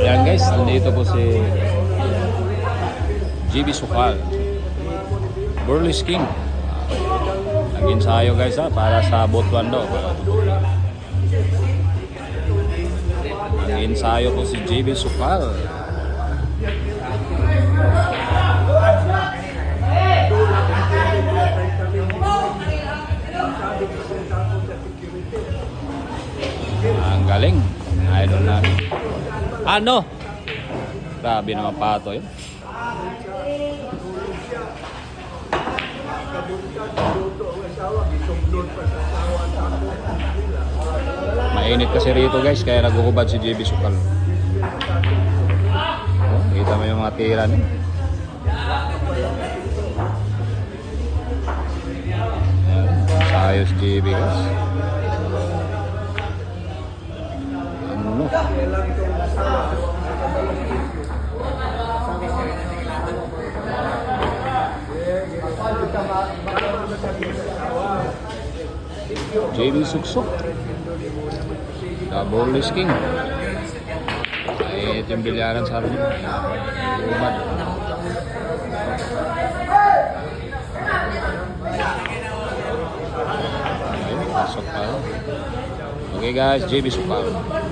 Yan guys, nandito po si JB Sukal, Burlesque King. Nag-ensayo guys para sa Botuando. Nag-ensayo po si JB Sukal. Ang galing. Idol namin. Ano? Grabe naman pato yun. Mainit kasi rito guys, kaya nagukubad si JB Sukal. Oh, kita mo yung mga tira niya. Sayos JB guys. Ano? JB Suksok, Burlesque King. Ay, ito yung bilyaran sa amin. Umad. Ay, pasok pa. Okay guys, JB Sukal.